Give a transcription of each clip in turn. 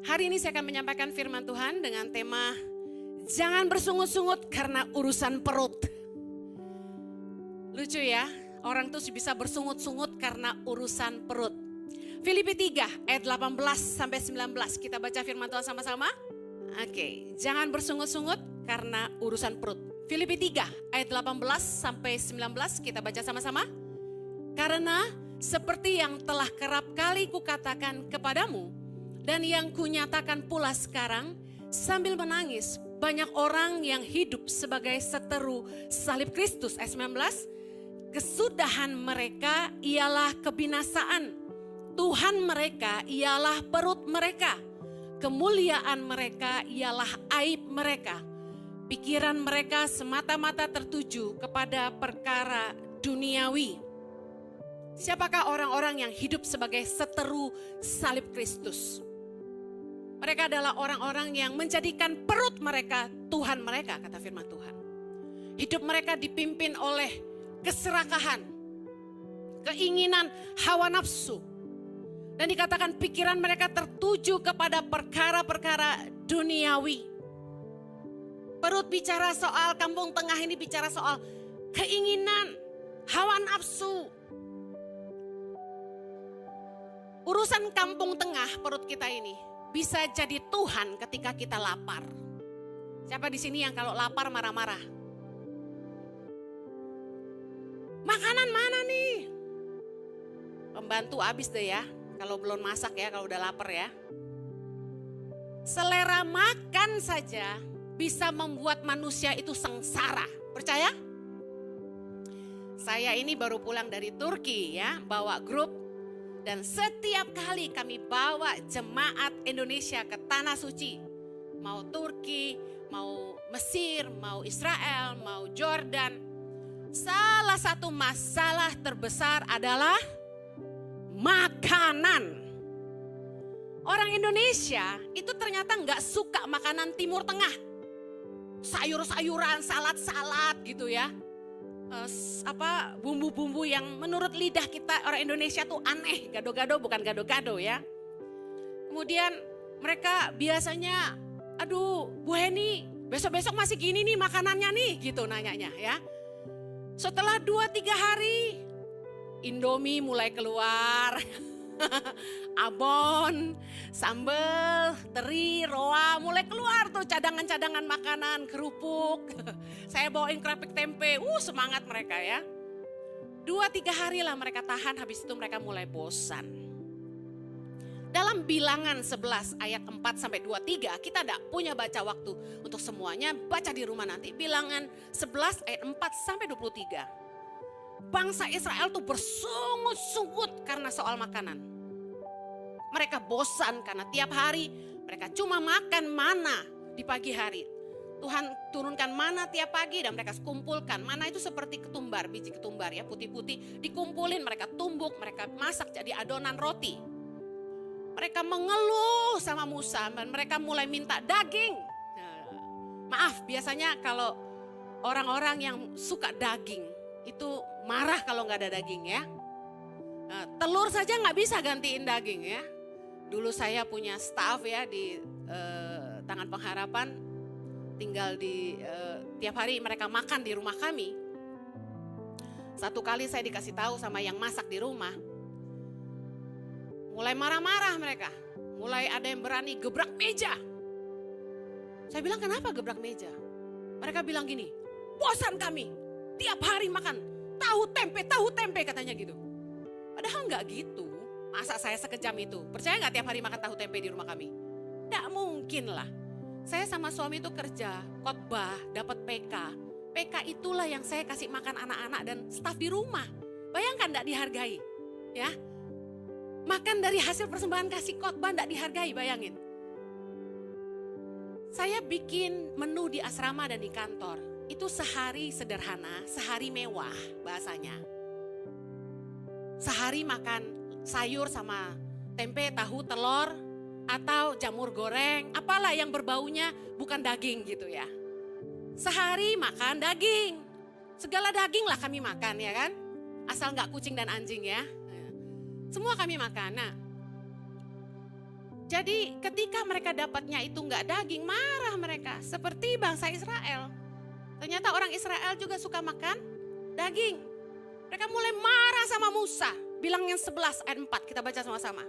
Hari ini saya akan menyampaikan firman Tuhan dengan tema jangan bersungut-sungut karena urusan perut. Lucu ya, orang tuh bisa bersungut-sungut karena urusan perut. Filipi 3 ayat 18 sampai 19, kita baca firman Tuhan sama-sama. Oke, jangan bersungut-sungut karena urusan perut. Filipi 3 ayat 18 sampai 19, kita baca sama-sama. Karena seperti yang telah kerap kali kukatakan kepadamu, dan yang kunyatakan pula sekarang sambil menangis, banyak orang yang hidup sebagai seteru salib Kristus. Ayat 19, kesudahan mereka ialah kebinasaan, Tuhan mereka ialah perut mereka, kemuliaan mereka ialah aib mereka, pikiran mereka semata-mata tertuju kepada perkara duniawi. Siapakah orang-orang yang hidup sebagai seteru salib Kristus? Mereka adalah orang-orang yang menjadikan perut mereka Tuhan mereka, kata firman Tuhan. Hidup mereka dipimpin oleh keserakahan, keinginan, hawa nafsu. Dan dikatakan pikiran mereka tertuju kepada perkara-perkara duniawi. Perut bicara soal kampung tengah ini, bicara soal keinginan, hawa nafsu. Urusan kampung tengah perut kita ini bisa jadi Tuhan ketika kita lapar. Siapa di sini yang kalau lapar marah-marah? Makanan mana nih? Pembantu habis deh ya, kalau belum masak ya, kalau udah lapar ya. Selera makan saja bisa membuat manusia itu sengsara. Percaya? Saya ini baru pulang dari Turki ya, bawa grup. Dan setiap kali kami bawa jemaat Indonesia ke Tanah Suci, mau Turki, mau Mesir, mau Israel, mau Jordan, salah satu masalah terbesar adalah makanan. Orang Indonesia itu ternyata nggak suka makanan Timur Tengah, sayur-sayuran, salad-salad gitu ya. Bumbu-bumbu yang menurut lidah kita orang Indonesia tuh aneh, gado-gado bukan gado-gado ya. Kemudian mereka biasanya, aduh Bu Heni besok-besok masih gini nih makanannya nih gitu nanyanya ya. Setelah 2-3 hari Indomie mulai keluar, abon, sambal, teri, roa mulai keluar tuh cadangan-cadangan makanan, kerupuk. Saya bawain keripik tempe, semangat mereka ya. 2-3 hari lah mereka tahan, habis itu mereka mulai bosan. Dalam Bilangan 11 ayat 4-23, kita tidak punya baca waktu untuk semuanya, baca di rumah nanti. Bilangan 11 ayat 4-23. Bangsa Israel tuh bersungut-sungut karena soal makanan. Mereka bosan karena tiap hari mereka cuma makan mana di pagi hari. Tuhan turunkan mana tiap pagi dan mereka kumpulkan. Mana itu seperti ketumbar, biji ketumbar ya, putih-putih. Dikumpulin, mereka tumbuk, mereka masak jadi adonan roti. Mereka mengeluh sama Musa dan mereka mulai minta daging. Maaf, biasanya kalau orang-orang yang suka daging itu marah kalau nggak ada daging ya. Telur saja nggak bisa gantiin daging ya. Dulu saya punya staff ya di Tangan Pengharapan. Tinggal di tiap hari mereka makan di rumah kami. Satu kali saya dikasih tahu sama yang masak di rumah. Mulai marah-marah mereka. Mulai ada yang berani gebrak meja. Saya bilang kenapa gebrak meja? Mereka bilang gini, bosan kami. Tiap hari makan tahu tempe katanya gitu. Padahal enggak gitu. Masa saya sekejam itu? Percaya nggak tiap hari makan tahu tempe di rumah kami? Nggak mungkin lah. Saya sama suami itu kerja, khotbah, dapat PK. PK itulah yang saya kasih makan anak-anak dan staf di rumah. Bayangkan nggak dihargai, ya? Makan dari hasil persembahan kasih khotbah nggak dihargai, bayangin. Saya bikin menu di asrama dan di kantor. Itu sehari sederhana, sehari mewah bahasanya. Sehari makan sayur sama tempe, tahu, telur, atau jamur goreng, apalah yang berbaunya bukan daging gitu ya. Sehari makan daging, segala daging lah kami makan ya kan. Asal nggak kucing dan anjing ya. Semua kami makan. Nah, Jadi ketika mereka dapatnya itu enggak daging, marah mereka. Seperti bangsa Israel. Ternyata orang Israel juga suka makan daging. Mereka mulai marah sama Musa. Bilangan 11 ayat 4, kita baca sama-sama.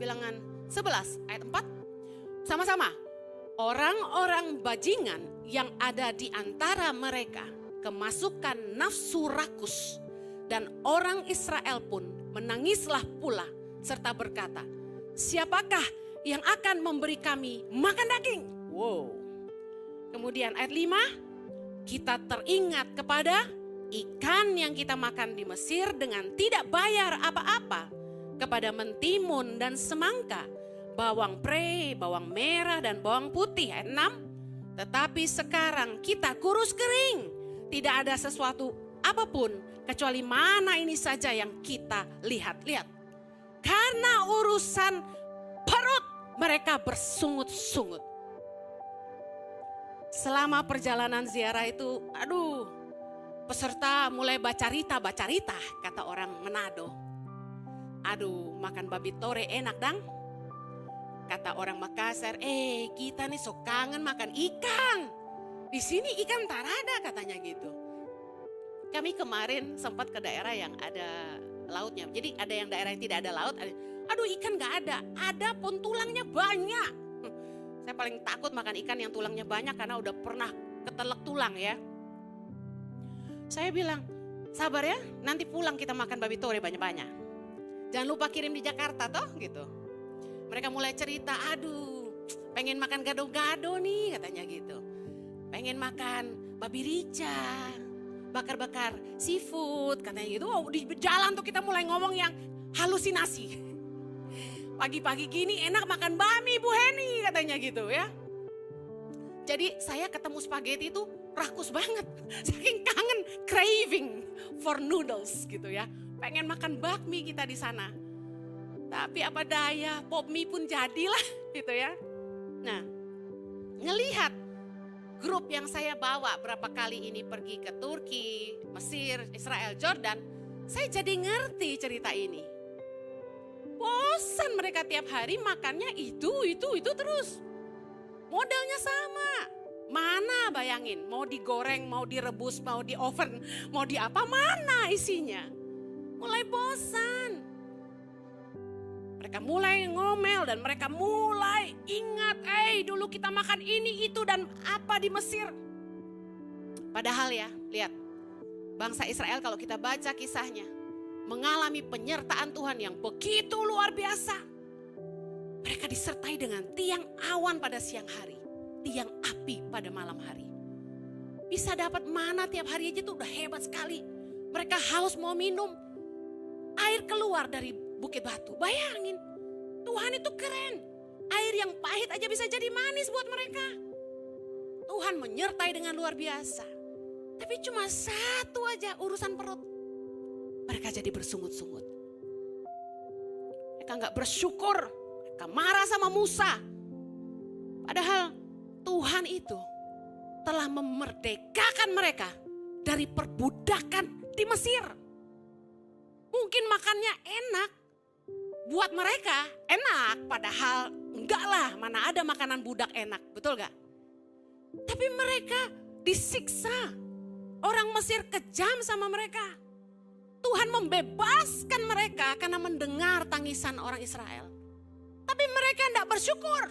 Bilangan 11 ayat 4, sama-sama. Orang-orang bajingan yang ada di antara mereka kemasukan nafsu rakus. Dan orang Israel pun menangislah pula serta berkata, siapakah yang akan memberi kami makan daging? Wow. Kemudian ayat 5, kita teringat kepada ikan yang kita makan di Mesir dengan tidak bayar apa-apa, kepada mentimun dan semangka, bawang pre, bawang merah dan bawang putih. Ayat 6, tetapi sekarang kita kurus kering, tidak ada sesuatu apapun kecuali mana ini saja yang kita lihat. Lihat. Karena urusan perut mereka bersungut-sungut. Selama perjalanan ziarah itu, peserta mulai bacarita, kata orang Manado. Makan babi tore enak dang. Kata orang Makassar, kita nih sok kangen makan ikan. Di sini ikan tak ada katanya gitu. Kami kemarin sempat ke daerah yang ada lautnya. Jadi ada yang daerah yang tidak ada laut. Ikan gak ada. Ada pun tulangnya banyak. Saya paling takut makan ikan yang tulangnya banyak karena udah pernah ketelek tulang ya. Saya bilang, sabar ya, nanti pulang kita makan babi tore banyak-banyak. Jangan lupa kirim di Jakarta toh gitu. Mereka mulai cerita, pengen makan gado-gado nih katanya gitu. Pengen makan babi rica, bakar-bakar seafood katanya gitu. Di jalan tuh kita mulai ngomong yang halusinasi. Pagi-pagi gini enak makan bami Bu Heni katanya gitu ya. Jadi saya ketemu spaghetti itu rakus banget. Saking kangen, craving for noodles gitu ya. Pengen makan bakmi kita di sana. Tapi apa daya, pop mie pun jadilah gitu ya. Nah, ngelihat grup yang saya bawa berapa kali ini pergi ke Turki, Mesir, Israel, Jordan, saya jadi ngerti cerita ini. Bosan mereka tiap hari makannya itu terus. Modelnya sama. Mana bayangin, mau digoreng, mau direbus, mau di oven, mau di apa, mana isinya. Mulai bosan. Mereka mulai ngomel dan mereka mulai ingat, dulu kita makan ini, itu dan apa di Mesir. Padahal ya, lihat, bangsa Israel kalau kita baca kisahnya, mengalami penyertaan Tuhan yang begitu luar biasa. Mereka disertai dengan tiang awan pada siang hari, tiang api pada malam hari. Bisa dapat mana tiap hari aja tuh udah hebat sekali. Mereka haus mau minum, air keluar dari bukit batu. Bayangin, Tuhan itu keren. Air yang pahit aja bisa jadi manis buat mereka. Tuhan menyertai dengan luar biasa. Tapi cuma satu aja urusan perut. Mereka jadi bersungut-sungut. Mereka gak bersyukur. Mereka marah sama Musa. Padahal Tuhan itu telah memerdekakan mereka dari perbudakan di Mesir. Mungkin makannya enak. Buat mereka enak, padahal enggak lah, mana ada makanan budak enak, betul gak? Tapi mereka disiksa, orang Mesir kejam sama mereka. Tuhan membebaskan mereka karena mendengar tangisan orang Israel. Tapi mereka enggak bersyukur.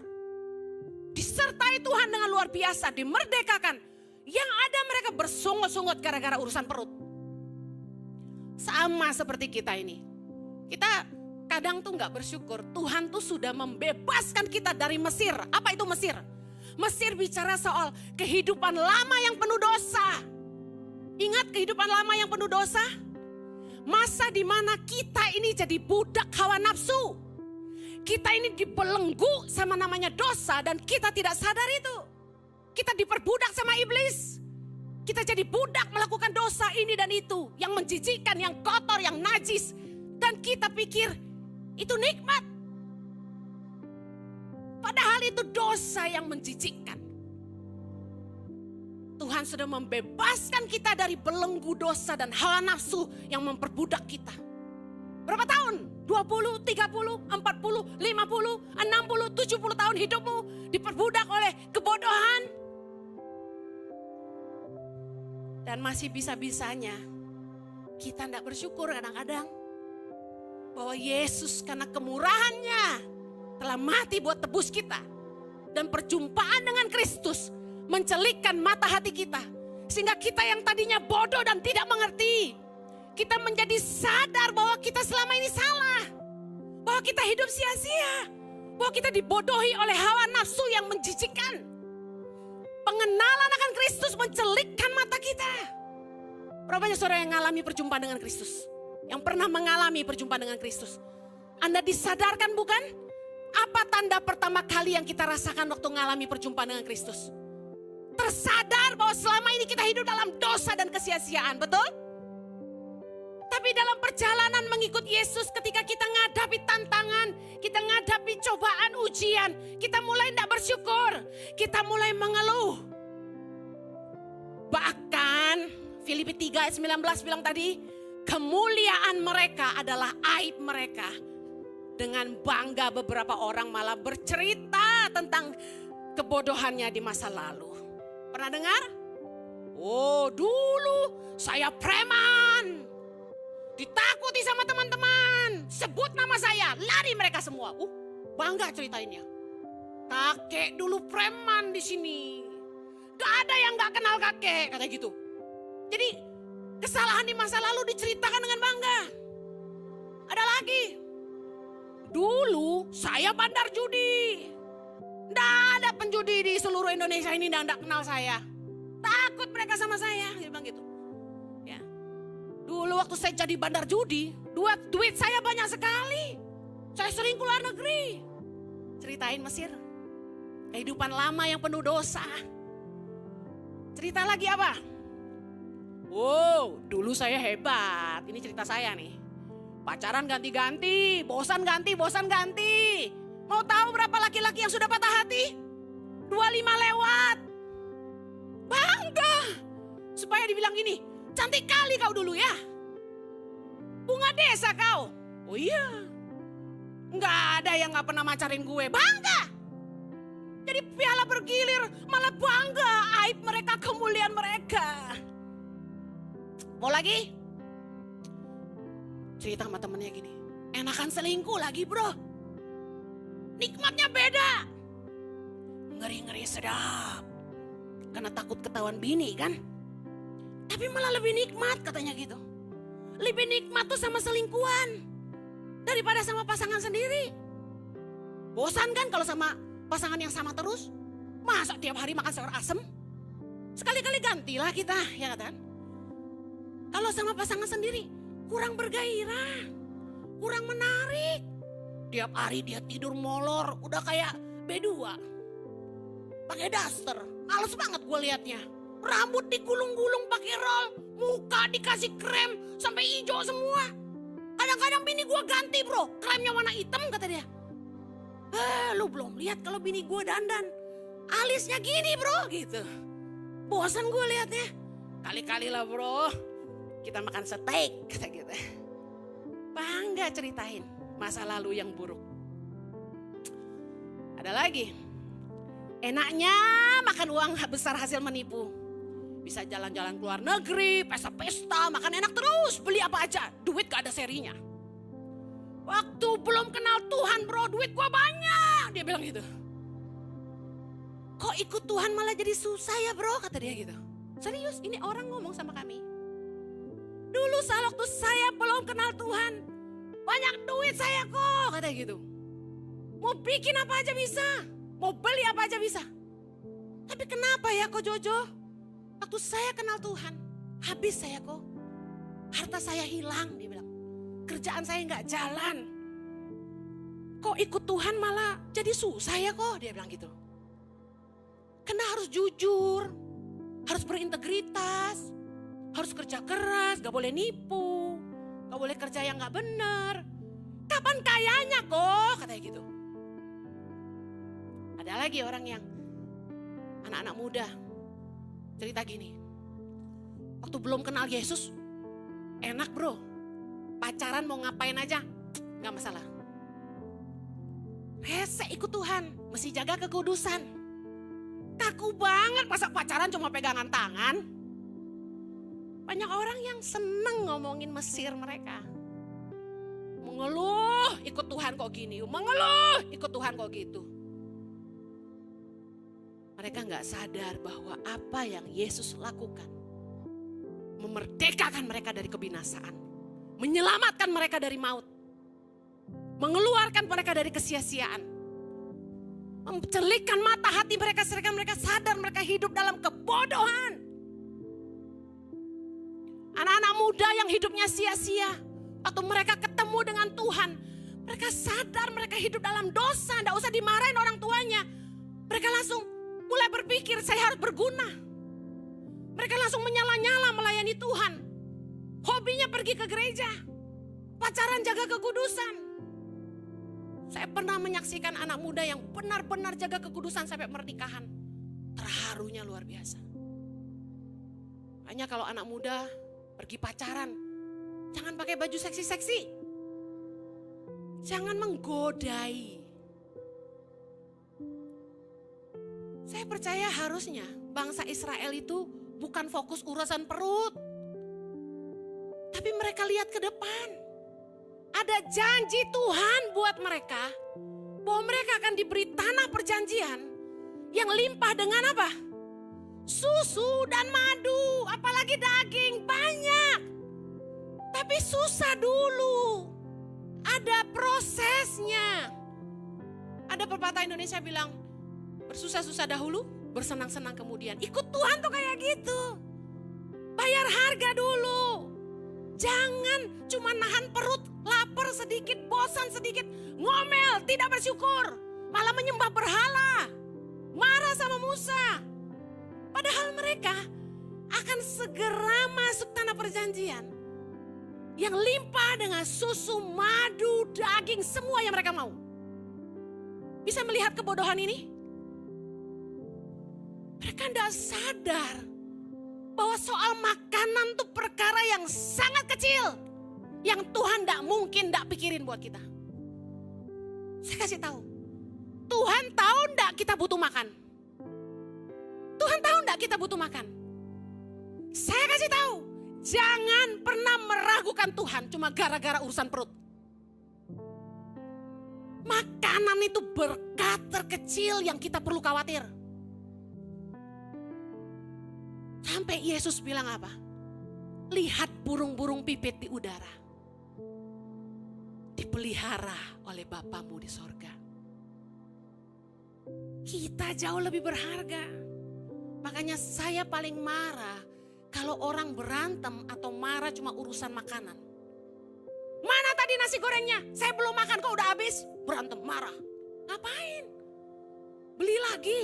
Disertai Tuhan dengan luar biasa, dimerdekakan. Yang ada mereka bersungut-sungut gara-gara urusan perut. Sama seperti kita ini. Kita kadang tuh gak bersyukur, Tuhan tuh sudah membebaskan kita dari Mesir. Apa itu Mesir? Mesir bicara soal kehidupan lama yang penuh dosa. Ingat kehidupan lama yang penuh dosa? Masa dimana kita ini jadi budak hawa nafsu. Kita ini dibelenggu sama namanya dosa dan kita tidak sadar itu. Kita diperbudak sama iblis. Kita jadi budak melakukan dosa ini dan itu. Yang menjijikkan, yang kotor, yang najis. Dan kita pikir itu nikmat. Padahal itu dosa yang menjijikkan. Tuhan sudah membebaskan kita dari belenggu dosa dan hawa nafsu yang memperbudak kita. Berapa tahun? 20, 30, 40, 50, 60, 70 tahun hidupmu diperbudak oleh kebodohan. Dan masih bisa-bisanya kita tidak bersyukur kadang-kadang bahwa Yesus karena kemurahannya telah mati buat tebus kita. Dan perjumpaan dengan Kristus mencelikkan mata hati kita. Sehingga kita yang tadinya bodoh dan tidak mengerti, kita menjadi sadar bahwa kita selama ini salah. Bahwa kita hidup sia-sia. Bahwa kita dibodohi oleh hawa nafsu yang menjijikkan. Pengenalan akan Kristus mencelikkan mata kita. Berapa banyak saudara yang mengalami perjumpaan dengan Kristus? Yang pernah mengalami perjumpaan dengan Kristus? Anda disadarkan bukan? Apa tanda pertama kali yang kita rasakan waktu mengalami perjumpaan dengan Kristus? Tersadar bahwa selama ini kita hidup dalam dosa dan kesia-siaan, betul? Tapi dalam perjalanan mengikut Yesus ketika kita menghadapi tantangan, kita menghadapi cobaan ujian, kita mulai tidak bersyukur, kita mulai mengeluh. Bahkan Filipi 3 ayat 19 bilang tadi, kemuliaan mereka adalah aib mereka. Dengan bangga beberapa orang malah bercerita tentang kebodohannya di masa lalu. Pernah dengar? Oh, dulu saya preman. Ditakuti sama teman-teman. Sebut nama saya, lari mereka semua. Bangga ceritainnya. Kakek dulu preman di sini. Gak ada yang gak kenal kakek, kata gitu. Jadi kesalahan di masa lalu diceritakan dengan bangga. Ada lagi. Dulu saya bandar judi. Nggak ada penjudi di seluruh Indonesia ini yang nggak kenal saya. Takut mereka sama saya, dia bilang gitu. Ya. Dulu waktu saya jadi bandar judi, duit saya banyak sekali. Saya sering keluar negeri. Ceritain Mesir. Kehidupan lama yang penuh dosa. Cerita lagi apa? Wow, dulu saya hebat. Ini cerita saya nih. Pacaran ganti-ganti, bosan ganti. Mau tahu berapa laki-laki yang sudah patah hati? 25 lewat. Bangga. Supaya dibilang gini, cantik kali kau dulu ya. Bunga desa kau. Oh iya. Nggak ada yang nggak pernah macarin gue. Bangga. Jadi piala bergilir malah bangga. Aib mereka, kemuliaan mereka. Mau lagi? Cerita sama temennya gini, enakan selingkuh lagi bro. Nikmatnya beda. Ngeri-ngeri sedap. Karena takut ketahuan bini kan. Tapi malah lebih nikmat katanya gitu. Lebih nikmat tuh sama selingkuhan. Daripada sama pasangan sendiri. Bosan kan kalau sama pasangan yang sama terus. Masa tiap hari makan sayur asem? Sekali-kali gantilah kita, ya kan? Kalau sama pasangan sendiri kurang bergairah, kurang menarik. Tiap hari dia tidur molor, udah kayak B2. Pakai daster, males banget gue liatnya. Rambut digulung-gulung pakai roll, muka dikasih krem sampai hijau semua. Kadang-kadang bini gue ganti bro, kremnya warna hitam kata dia. Lu belum lihat kalau bini gue dandan, alisnya gini bro gitu. Bosan gue liatnya. Kali-kali lah bro. Kita makan steak, kata kita. Bangga ceritain masa lalu yang buruk. Ada lagi. Enaknya makan uang besar hasil menipu. Bisa jalan-jalan ke luar negeri, pesta-pesta, makan enak terus, beli apa aja. Duit gak ada serinya. Waktu belum kenal Tuhan bro, duit gua banyak. Dia bilang gitu. Kok ikut Tuhan malah jadi susah ya bro, kata dia gitu. Serius, ini orang ngomong sama kami. Dulu waktu saya belum kenal Tuhan, banyak duit saya kok, katanya gitu. Mau bikin apa aja bisa, mau beli apa aja bisa. Tapi kenapa ya kok Jojo? Waktu saya kenal Tuhan, habis saya kok. Harta saya hilang, dia bilang. Kerjaan saya nggak jalan. Kok ikut Tuhan malah jadi susah ya kok, dia bilang gitu. Karena harus jujur, harus berintegritas. Harus kerja keras, gak boleh nipu, gak boleh kerja yang gak benar. Kapan kayanya kok, katanya gitu. Ada lagi orang yang anak-anak muda cerita gini. Waktu belum kenal Yesus, enak bro. Pacaran mau ngapain aja, Gak masalah. Rese ikut Tuhan, mesti jaga kekudusan. Kaku banget masa pacaran cuma pegangan tangan. Banyak orang yang seneng ngomongin Mesir mereka. Mengeluh ikut Tuhan kok gini, mengeluh ikut Tuhan kok gitu. Mereka gak sadar bahwa apa yang Yesus lakukan memerdekakan mereka dari kebinasaan, menyelamatkan mereka dari maut, mengeluarkan mereka dari kesia-siaan, mencelikkan mata hati mereka sehingga mereka sadar mereka hidup dalam kebodohan. Anak-anak muda yang hidupnya sia-sia, waktu mereka ketemu dengan Tuhan, mereka sadar mereka hidup dalam dosa, tidak usah dimarahin orang tuanya. Mereka langsung mulai berpikir saya harus berguna. Mereka langsung menyala-nyala melayani Tuhan. Hobinya pergi ke gereja, pacaran jaga kekudusan. Saya pernah menyaksikan anak muda yang benar-benar jaga kekudusan sampai pernikahan. Terharunya luar biasa. Hanya kalau anak muda pergi pacaran, jangan pakai baju seksi-seksi. Jangan menggodai. Saya percaya harusnya bangsa Israel itu bukan fokus urusan perut. Tapi mereka lihat ke depan. Ada janji Tuhan buat mereka. Bahwa mereka akan diberi tanah perjanjian yang limpah dengan apa? Susu dan madu, apalagi daging banyak. Tapi susah dulu. Ada prosesnya. Ada pepatah Indonesia bilang, bersusah-susah dahulu, bersenang-senang kemudian. Ikut Tuhan tuh kayak gitu. Bayar harga dulu. Jangan cuma nahan perut, lapar sedikit, bosan sedikit, ngomel, tidak bersyukur. Malah menyembah berhala. Marah sama Musa. Padahal mereka akan segera masuk tanah perjanjian. Yang limpah dengan susu, madu, daging, semua yang mereka mau. Bisa melihat kebodohan ini? Mereka tidak sadar bahwa soal makanan itu perkara yang sangat kecil. Yang Tuhan tidak mungkin tidak pikirin buat kita. Saya kasih tahu. Tuhan tahu tidak kita butuh makan? Tuhan tahu tidak kita butuh makan? Saya kasih tahu. Jangan pernah meragukan Tuhan cuma gara-gara urusan perut. Makanan itu berkat terkecil yang kita perlu khawatir. Sampai Yesus bilang apa? Lihat burung-burung pipit di udara. Dipelihara oleh Bapamu di sorga. Kita jauh lebih berharga. Makanya saya paling marah kalau orang berantem atau marah cuma urusan makanan. Mana tadi nasi gorengnya? Saya belum makan kok udah habis. Berantem, marah. Ngapain? Beli lagi.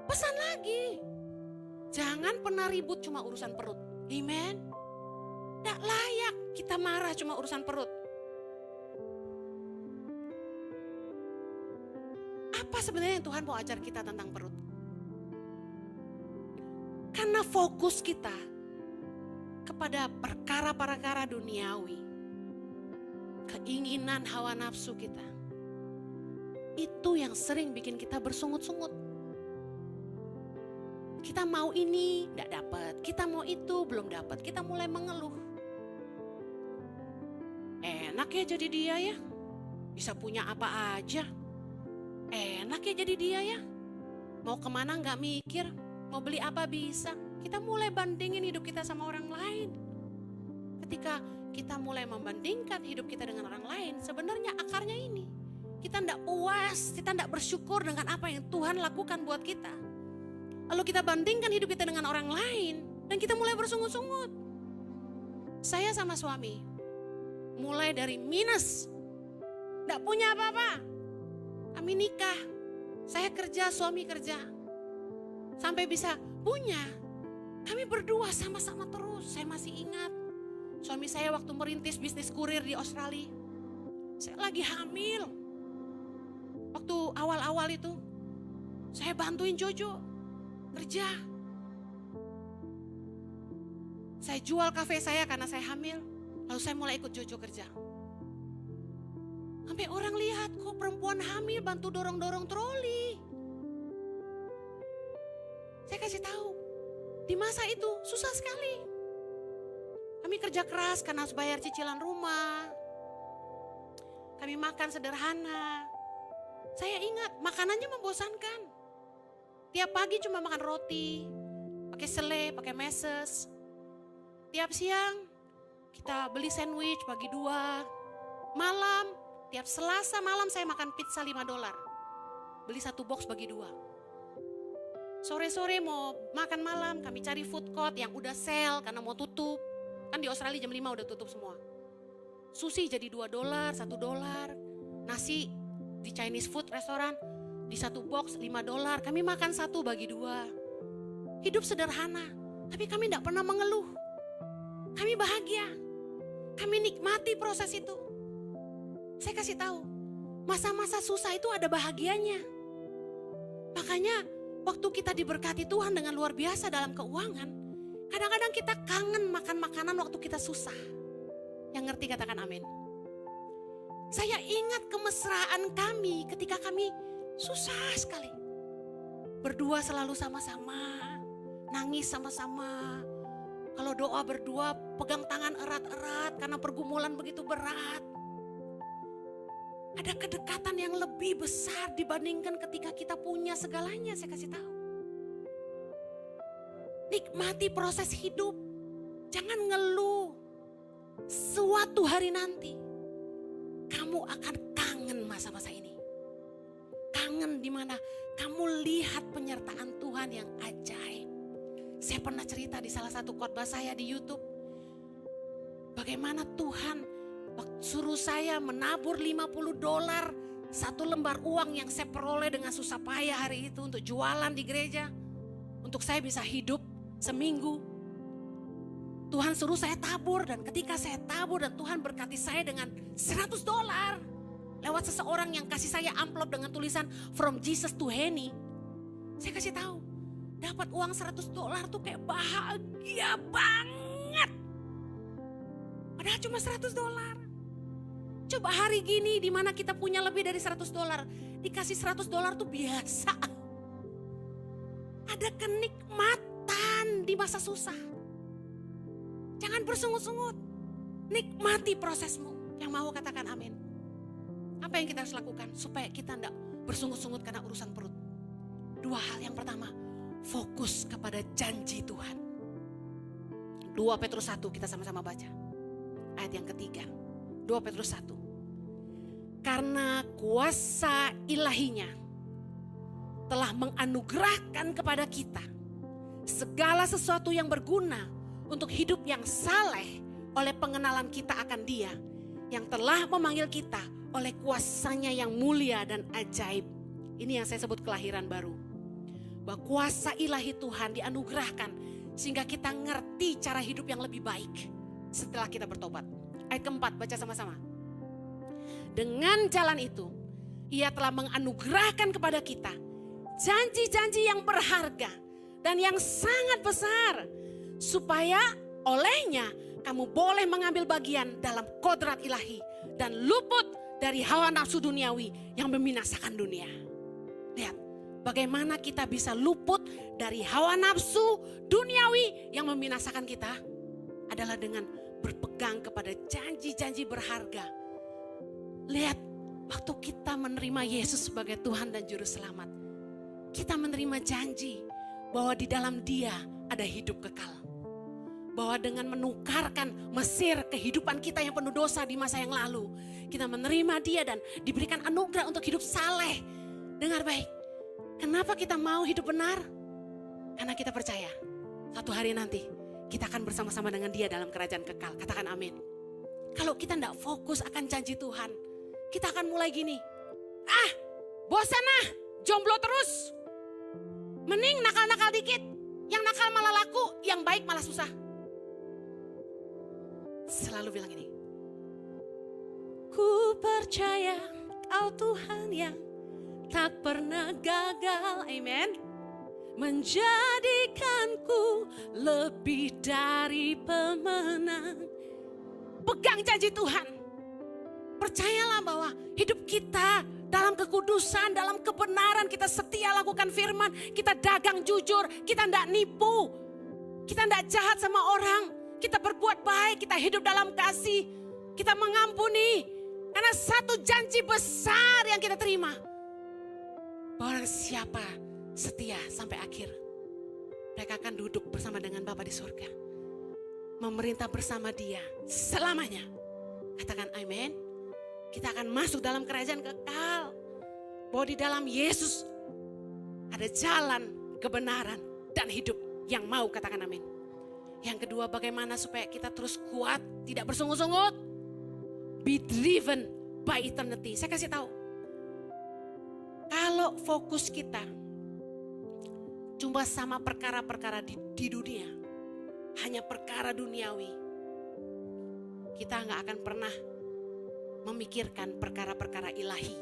Pesan lagi. Jangan pernah ribut cuma urusan perut. Amen. Tidak layak kita marah cuma urusan perut. Apa sebenarnya yang Tuhan mau ajar kita tentang perut? Karena fokus kita kepada perkara-perkara duniawi. Keinginan hawa nafsu kita. Itu yang sering bikin kita bersungut-sungut. Kita mau ini, tidak dapat. Kita mau itu, belum dapat. Kita mulai mengeluh. Enak ya jadi dia ya. Bisa punya apa aja. Enak ya jadi dia ya. Mau kemana nggak mikir. Mau beli apa bisa. Kita mulai bandingin hidup kita sama orang lain. Ketika kita mulai membandingkan hidup kita dengan orang lain, sebenarnya akarnya ini. Kita tidak puas, kita tidak bersyukur dengan apa yang Tuhan lakukan buat kita. Lalu kita bandingkan hidup kita dengan orang lain dan kita mulai bersungut-sungut. Saya sama suami mulai dari minus, tidak punya apa-apa. Kami nikah, saya kerja, suami kerja. Sampai bisa punya. Kami berdua sama-sama terus. Saya masih ingat suami saya waktu merintis bisnis kurir di Australia. Saya lagi hamil. Waktu awal-awal itu saya bantuin Jojo kerja. Saya jual kafe saya karena saya hamil. Lalu saya mulai ikut Jojo kerja. Sampai orang lihat kok perempuan hamil bantu dorong-dorong troli. Saya kasih tahu, di masa itu susah sekali. Kami kerja keras karena harus bayar cicilan rumah. Kami makan sederhana. Saya ingat makanannya membosankan. Tiap pagi cuma makan roti, pakai selai, pakai meses. Tiap siang kita beli sandwich bagi 2. Malam, tiap Selasa malam saya makan pizza $5. Beli 1 box bagi 2. Sore-sore mau makan malam, kami cari food court yang udah sale karena mau tutup. Kan di Australia jam 5 udah tutup semua. Sushi jadi $2, $1. Nasi di Chinese food restoran di 1 box $5. Kami makan 1 bagi 2. Hidup sederhana, tapi kami tidak pernah mengeluh. Kami bahagia. Kami nikmati proses itu. Saya kasih tahu, masa-masa susah itu ada bahagianya. Makanya waktu kita diberkati Tuhan dengan luar biasa dalam keuangan, kadang-kadang kita kangen makan makanan waktu kita susah. Yang ngerti katakan amin. Saya ingat kemesraan kami ketika kami susah sekali. Berdua selalu sama-sama, nangis sama-sama. Kalau doa berdua pegang tangan erat-erat karena pergumulan begitu berat. Ada kedekatan yang lebih besar dibandingkan ketika kita punya segalanya, saya kasih tahu. Nikmati proses hidup, jangan ngeluh. Suatu hari nanti, kamu akan kangen masa-masa ini. Kangen di mana kamu lihat penyertaan Tuhan yang ajaib. Saya pernah cerita di salah satu khotbah saya di YouTube. Bagaimana Tuhan suruh saya menabur $50, 1 lembar uang yang saya peroleh dengan susah payah hari itu untuk jualan di gereja. Untuk saya bisa hidup seminggu. Tuhan suruh saya tabur dan ketika saya tabur dan Tuhan berkati saya dengan $100 lewat seseorang yang kasih saya amplop dengan tulisan From Jesus to Henny. Saya kasih tahu, dapat uang $100 tuh kayak bahagia banget. Padahal cuma $100. Coba hari gini di mana kita punya lebih dari $100, dikasih $100 tuh biasa. Ada kenikmatan di masa susah. Jangan bersungut-sungut. Nikmati prosesmu. Yang mau katakan amin. Apa yang kita harus lakukan supaya kita tidak bersungut-sungut karena urusan perut? 2 hal. Yang pertama, fokus kepada janji Tuhan. 2 Petrus 1 kita sama-sama baca. Ayat yang ketiga. 2 Petrus 1. Karena kuasa ilahinya telah menganugerahkan kepada kita segala sesuatu yang berguna untuk hidup yang saleh oleh pengenalan kita akan Dia yang telah memanggil kita oleh kuasanya yang mulia dan ajaib. Ini yang saya sebut kelahiran baru. Bahwa kuasa ilahi Tuhan dianugerahkan sehingga kita ngerti cara hidup yang lebih baik setelah kita bertobat. Ayat keempat, baca sama-sama. Dengan jalan itu, Ia telah menganugerahkan kepada kita janji-janji yang berharga dan yang sangat besar, supaya olehnya kamu boleh mengambil bagian dalam kodrat ilahi dan luput dari hawa nafsu duniawi yang membinasakan dunia. Lihat, bagaimana kita bisa luput dari hawa nafsu duniawi yang membinasakan kita adalah dengan berpegang kepada janji-janji berharga. Lihat, waktu kita menerima Yesus sebagai Tuhan dan Juru Selamat, kita menerima janji bahwa di dalam Dia ada hidup kekal. Bahwa dengan menukarkan Mesir kehidupan kita yang penuh dosa di masa yang lalu, kita menerima Dia dan diberikan anugerah untuk hidup saleh. Dengar baik, kenapa kita mau hidup benar? Karena kita percaya satu hari nanti kita akan bersama-sama dengan Dia dalam kerajaan kekal. Katakan amin. Kalau kita tidak fokus akan janji Tuhan, kita akan mulai gini. Bosan jomblo terus. Mending nakal-nakal dikit. Yang nakal malah laku, yang baik malah susah. Selalu bilang ini. Ku percaya Kau Tuhan yang tak pernah gagal. Amen. Menjadikanku lebih dari pemenang. Pegang janji Tuhan. Percayalah bahwa hidup kita dalam kekudusan, dalam kebenaran, kita setia lakukan firman, kita dagang jujur, kita tidak nipu, kita tidak jahat sama orang, kita berbuat baik, kita hidup dalam kasih, kita mengampuni. Karena satu janji besar yang kita terima, barang siapa setia sampai akhir, mereka akan duduk bersama dengan Bapa di surga, memerintah bersama Dia selamanya. Katakan amin. Kita akan masuk dalam kerajaan kekal. Bahwa di dalam Yesus ada jalan, kebenaran, dan hidup yang mau. Katakan amin. Yang kedua, bagaimana supaya kita terus kuat, tidak bersungut-sungut. Be driven by eternity. Saya kasih tahu. Kalau fokus kita cuma sama perkara-perkara di dunia, hanya perkara duniawi, kita nggak akan pernah memikirkan perkara-perkara ilahi.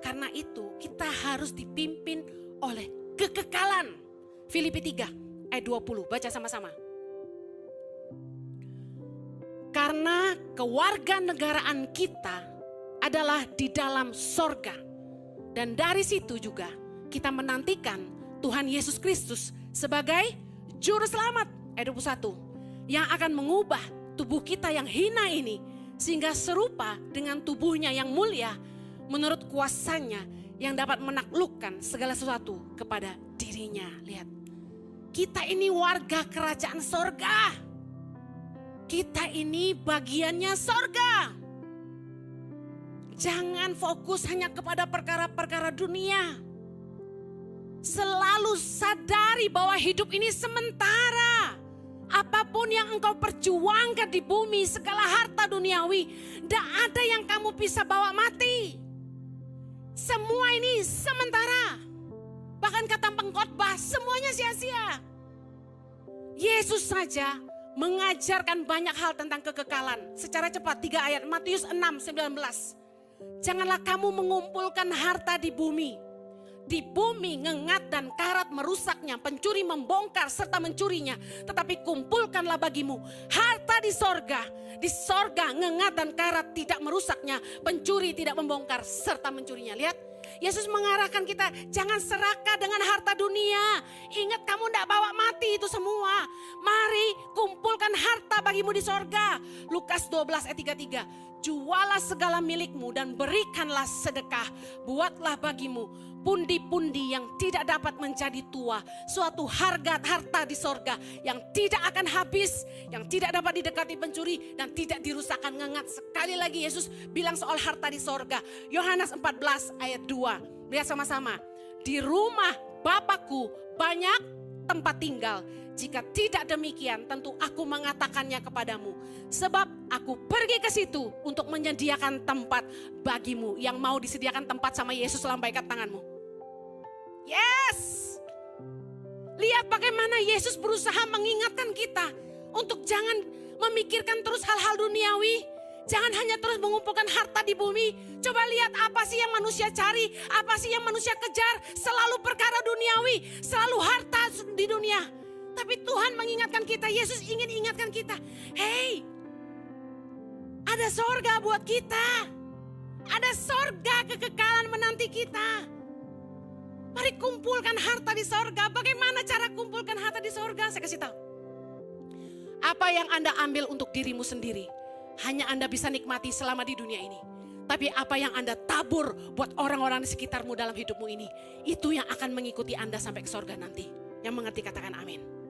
Karena itu kita harus dipimpin oleh kekekalan. Filipi 3 ayat 20, baca sama-sama. Karena kewarganegaraan kita adalah di dalam sorga. Dan dari situ juga kita menantikan Tuhan Yesus Kristus sebagai Juru Selamat. Ayat 21. Yang akan mengubah tubuh kita yang hina ini sehingga serupa dengan tubuhnya yang mulia menurut kuasanya yang dapat menaklukkan segala sesuatu kepada dirinya. Lihat, kita ini warga kerajaan sorga. Kita ini bagiannya sorga. Jangan fokus hanya kepada perkara-perkara dunia. Selalu sadari bahwa hidup ini sementara. Apapun yang engkau perjuangkan di bumi, segala harta duniawi, tidak ada yang kamu bisa bawa mati. Semua ini sementara. Bahkan kata pengkhotbah, semuanya sia-sia. Yesus saja mengajarkan banyak hal tentang kekekalan. Secara cepat 3 ayat, Matius 6:19. Janganlah kamu mengumpulkan harta di bumi. Di bumi ngengat dan karat merusaknya, pencuri membongkar serta mencurinya. Tetapi kumpulkanlah bagimu harta di sorga. Di sorga ngengat dan karat tidak merusaknya, pencuri tidak membongkar serta mencurinya. Lihat, Yesus mengarahkan kita jangan serakah dengan harta dunia. Ingat, kamu tidak bawa mati itu semua. Mari kumpulkan harta bagimu di sorga. Lukas 12 ayat 33. Jualah segala milikmu dan berikanlah sedekah. Buatlah bagimu pundi-pundi yang tidak dapat menjadi tua. Suatu harta di sorga yang tidak akan habis, yang tidak dapat didekati pencuri dan tidak dirusakkan ngengat. Sekali lagi Yesus bilang soal harta di sorga. Yohanes 14 ayat 2. Lihat sama-sama. Di rumah Bapakku banyak tempat tinggal. Jika tidak demikian, tentu aku mengatakannya kepadamu. Sebab aku pergi ke situ untuk menyediakan tempat bagimu. Yang mau disediakan tempat sama Yesus, lambaikan tanganmu. Yes. Lihat bagaimana Yesus berusaha mengingatkan kita untuk jangan memikirkan terus hal-hal duniawi. Jangan hanya terus mengumpulkan harta di bumi. Coba lihat apa sih yang manusia cari, apa sih yang manusia kejar. Selalu perkara duniawi, selalu harta di dunia. Tapi Tuhan mengingatkan kita, Yesus ingin ingatkan kita. Hei, ada sorga buat kita. Ada sorga kekekalan menanti kita. Mari kumpulkan harta di sorga. Bagaimana cara kumpulkan harta di sorga? Saya kasih tahu. Apa yang Anda ambil untuk dirimu sendiri, hanya Anda bisa nikmati selama di dunia ini. Tapi apa yang Anda tabur buat orang-orang di sekitarmu dalam hidupmu ini, itu yang akan mengikuti Anda sampai ke sorga nanti. Yang mengerti katakan amin.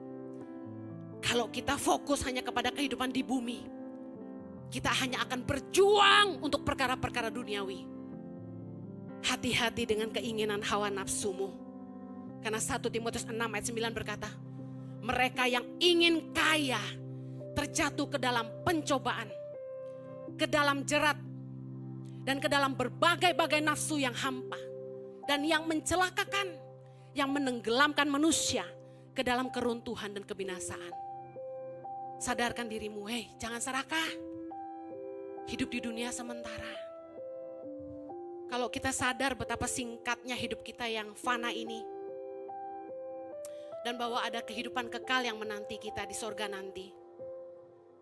Kalau kita fokus hanya kepada kehidupan di bumi, kita hanya akan berjuang untuk perkara-perkara duniawi. Hati-hati dengan keinginan hawa nafsumu. Karena 1 Timotius 6 ayat 9 berkata, mereka yang ingin kaya terjatuh ke dalam pencobaan, ke dalam jerat, dan ke dalam berbagai-bagai nafsu yang hampa. Dan yang mencelakakan, yang menenggelamkan manusia ke dalam keruntuhan dan kebinasaan. Sadarkan dirimu, hei jangan serakah. Hidup di dunia sementara. Kalau kita sadar betapa singkatnya hidup kita yang fana ini. Dan bahwa ada kehidupan kekal yang menanti kita di sorga nanti.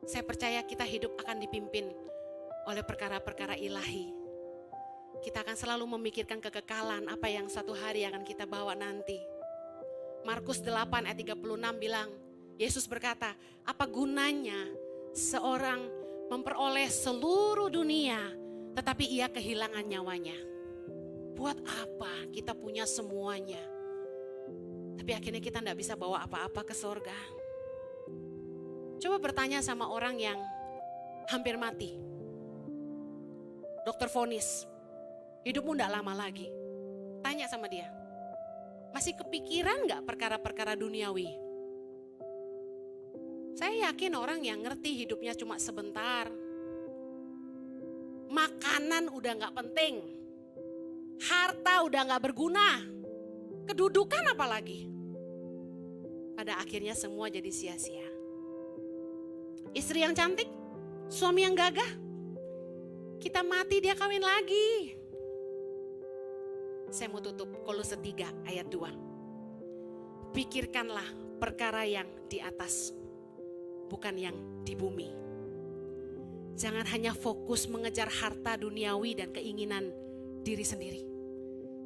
Saya percaya kita hidup akan dipimpin oleh perkara-perkara ilahi. Kita akan selalu memikirkan kekekalan, apa yang suatu hari akan kita bawa nanti. Markus 8 ayat 36 bilang, Yesus berkata, apa gunanya seorang memperoleh seluruh dunia, tetapi ia kehilangan nyawanya? Buat apa kita punya semuanya, tapi akhirnya kita tidak bisa bawa apa-apa ke sorga? Coba bertanya sama orang yang hampir mati. Dokter vonis, hidupmu tidak lama lagi. Tanya sama dia, masih kepikiran gak perkara-perkara duniawi? Saya yakin orang yang ngerti hidupnya cuma sebentar. Makanan udah gak penting. Harta udah gak berguna. Kedudukan apalagi. Pada akhirnya semua jadi sia-sia. Istri yang cantik, suami yang gagah. Kita mati dia kawin lagi. Saya mau tutup Kolose 3 ayat 2. Pikirkanlah perkara yang di atas, bukan yang di bumi. Jangan hanya fokus mengejar harta duniawi dan keinginan diri sendiri,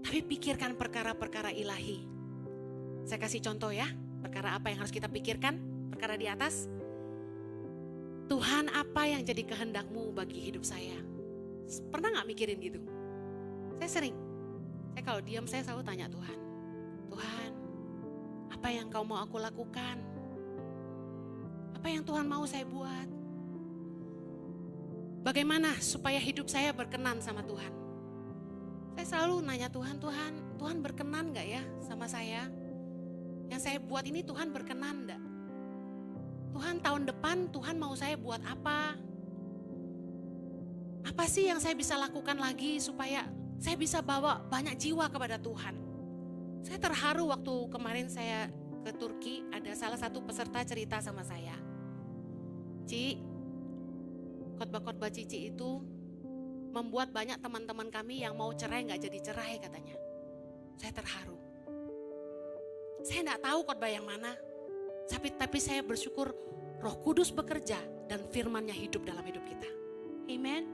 tapi pikirkan perkara-perkara ilahi. Saya kasih contoh ya, perkara apa yang harus kita pikirkan, perkara di atas. Tuhan, apa yang jadi kehendak-Mu bagi hidup saya? Pernah gak mikirin gitu? Saya sering. Saya kalau diam saya selalu tanya Tuhan. Tuhan, apa yang Kau mau aku lakukan? Apa yang Tuhan mau saya buat? Bagaimana supaya hidup saya berkenan sama Tuhan? Saya selalu nanya Tuhan, Tuhan berkenan gak ya sama saya? Yang saya buat ini Tuhan berkenan gak? Tuhan, tahun depan Tuhan mau saya buat apa? Apa sih yang saya bisa lakukan lagi supaya saya bisa bawa banyak jiwa kepada Tuhan? Saya terharu waktu kemarin saya ke Turki, ada salah satu peserta cerita sama saya. Ci, khotbah-khotbah Cici itu membuat banyak teman-teman kami yang mau cerai gak jadi cerai katanya. Saya terharu. Saya gak tahu khotbah yang mana. Tapi saya bersyukur Roh Kudus bekerja dan firman-Nya hidup dalam hidup kita. Amen.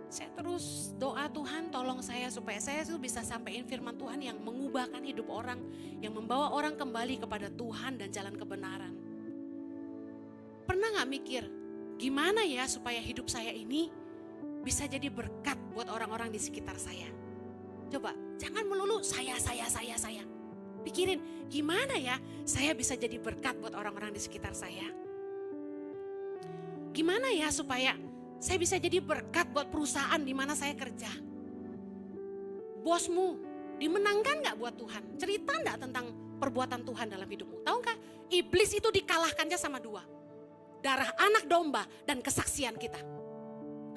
Saya terus doa Tuhan tolong saya supaya saya tuh bisa sampaikan firman Tuhan yang mengubahkan hidup orang, yang membawa orang kembali kepada Tuhan dan jalan kebenaran. Pernah gak mikir gimana ya supaya hidup saya ini bisa jadi berkat buat orang-orang di sekitar saya? Coba jangan melulu saya. Pikirin, gimana ya saya bisa jadi berkat buat orang-orang di sekitar saya? Gimana ya supaya saya bisa jadi berkat buat perusahaan di mana saya kerja? Bosmu dimenangkan gak buat Tuhan? Cerita gak tentang perbuatan Tuhan dalam hidupmu? Tahukah, iblis itu dikalahkannya sama 2. Darah anak domba dan kesaksian kita.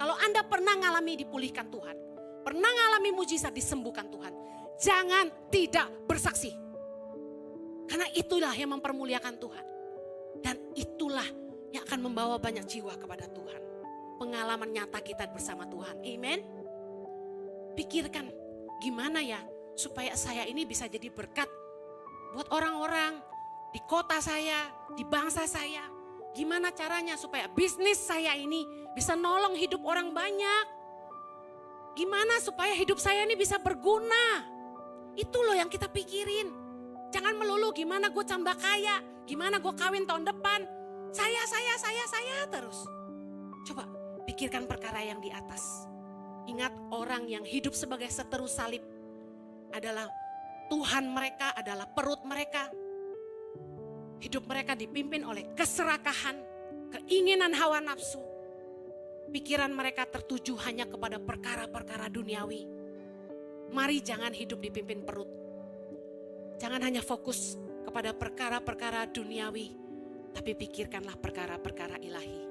Kalau Anda pernah ngalami dipulihkan Tuhan, pernah ngalami mujizat disembuhkan Tuhan, jangan tidak bersaksi. Karena itulah yang mempermuliakan Tuhan. Dan itulah yang akan membawa banyak jiwa kepada Tuhan. Pengalaman nyata kita bersama Tuhan. Amen. Pikirkan gimana ya supaya saya ini bisa jadi berkat buat orang-orang di kota saya, di bangsa saya. Gimana caranya supaya bisnis saya ini bisa nolong hidup orang banyak. Gimana supaya hidup saya ini bisa berguna. Itu loh yang kita pikirin. Jangan melulu gimana gue tambah kaya, gimana gue kawin tahun depan. Saya terus. Coba pikirkan perkara yang di atas. Ingat, orang yang hidup sebagai seteru salib adalah Tuhan mereka, adalah perut mereka. Hidup mereka dipimpin oleh keserakahan, keinginan hawa nafsu. Pikiran mereka tertuju hanya kepada perkara-perkara duniawi. Mari jangan hidup dipimpin perut. Jangan hanya fokus kepada perkara-perkara duniawi, tapi pikirkanlah perkara-perkara ilahi.